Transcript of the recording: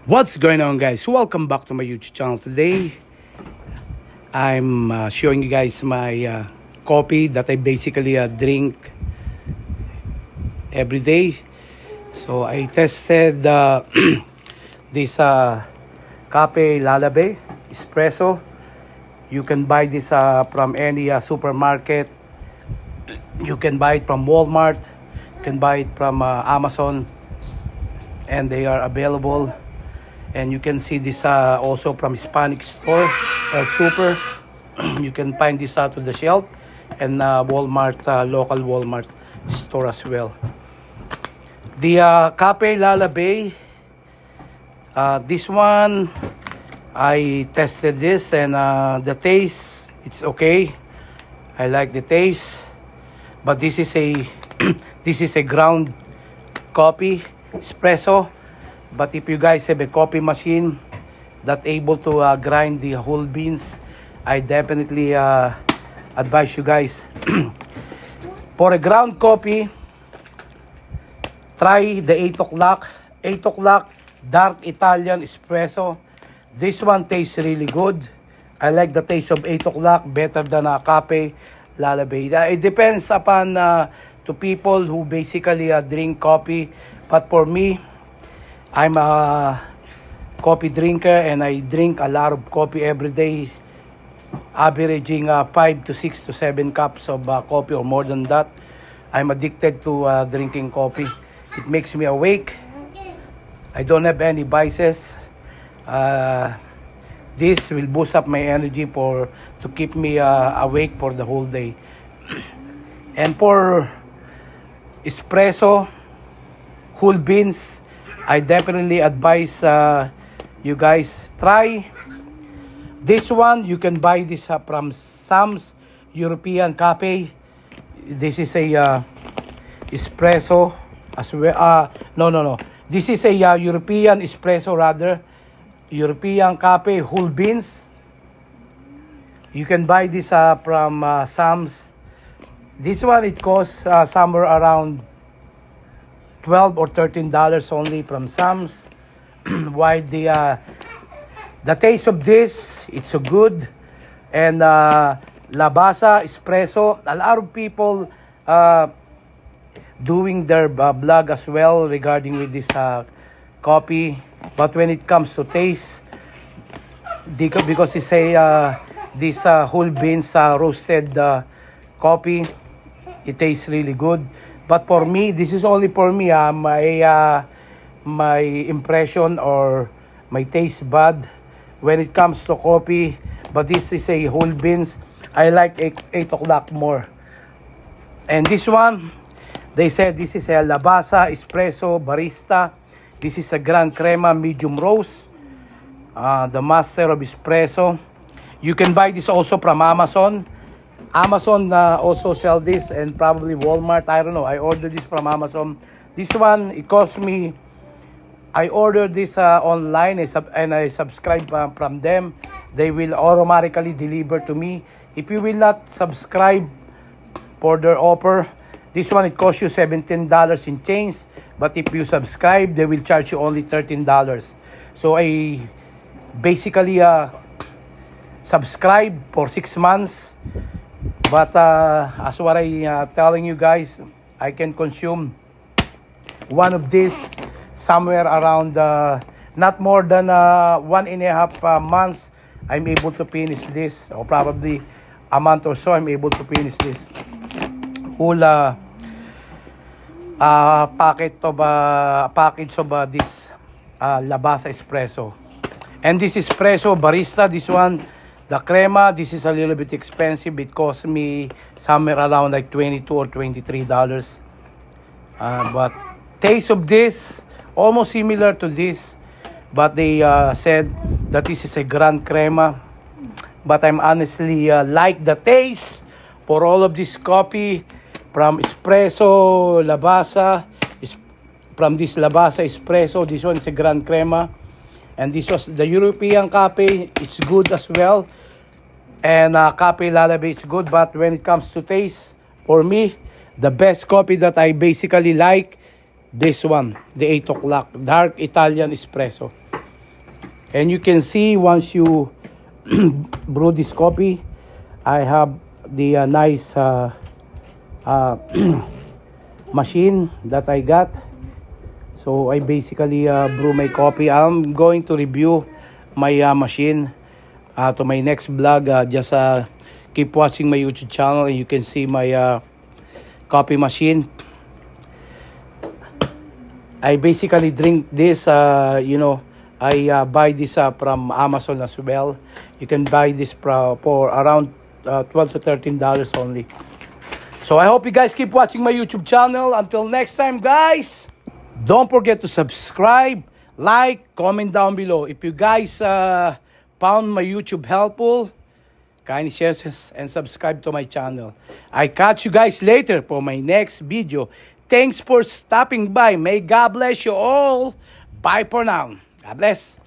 What's going on, guys? Welcome back to my YouTube channel. Today I'm showing you guys my coffee that I basically drink every day. So I tested this Cafe Lalabé espresso. You can buy this from any supermarket. You can buy it from Walmart. You can buy it from Amazon, and they are available. And you can see this also from Hispanic store, Super. You can find this out of the shelf, and Walmart, local Walmart store as well. The Cafe Lalabé, this one I tested this, and the taste, it's okay. I like the taste, but this is a this is a ground coffee espresso. But if you guys have a coffee machine that able to grind the whole beans, I definitely advise you guys for a ground coffee, try the 8 o'clock dark Italian espresso. This one tastes really good. I like the taste of 8 o'clock better than a Cafe Lalabé. It depends upon to people who basically drink coffee, but for me, I'm a coffee drinker, and I drink a lot of coffee every day, averaging 5 to 6 to 7 cups of coffee or more than that. I'm addicted to drinking coffee. It makes me awake. I don't have any vices. This will boost up my energy to keep me awake for the whole day. And for espresso, whole beans, I definitely advise you guys try this one. You can buy this from Sam's European Cafe. This is a espresso as well. No. This is a European espresso, rather. European Cafe whole beans. You can buy this from Sam's. This one, it costs somewhere around $12 or $13 only from Sam's. While the taste of this, it's so good. And Lavazza espresso, a lot of people doing their blog as well regarding with this coffee. But when it comes to taste, because it's a this whole beans roasted coffee, it tastes really good. But for me, this is only for me. My impression or my taste bud when it comes to coffee. But this is a whole beans. I like 8 o'clock more. And this one, they said this is a Lavazza espresso barista. This is a Grand Crema medium roast. The master of espresso. You can buy this also from Amazon. Amazon also sell this, and probably Walmart. I don't know. I ordered this from Amazon. This one, it cost me. I ordered this online, and I subscribe from them. They will automatically deliver to me. If you will not subscribe for their offer, this one, it costs you $17 in change. But if you subscribe, they will charge you only $13. So I basically subscribe for 6 months. But as what I telling you guys, I can consume one of these somewhere around not more than 1.5 months. I'm able to finish this, or probably a month or so. I'm able to finish this whole package of this Lavazza espresso. And this espresso barista, this one, the crema, this is a little bit expensive. It cost me somewhere around like $22 or $23. But taste of this, almost similar to this. But they said that this is a Grand Crema. But I'm honestly like the taste for all of this coffee from espresso, Lavazza, from this Lavazza espresso. This one is a Grand Crema. And this was the European Cafe. It's good as well. And Cafe Lalabé is good. But when it comes to taste, for me, the best coffee that I basically like, this one, the 8 o'clock dark Italian espresso. And you can see once you brew this coffee, I have the nice machine that I got. So I basically brew my coffee. I'm going to review my machine to my next vlog. Just keep watching my YouTube channel and you can see my coffee machine. I basically drink this, you know, I buy this from Amazon as well. You can buy this for around $12 to $13 only. So I hope you guys keep watching my YouTube channel. Until next time, guys, don't forget to subscribe, like, comment down below. If you guys found my YouTube helpful, kindly share and subscribe to my channel. I catch you guys later for my next video. Thanks for stopping by. May God bless you all. Bye for now. God bless.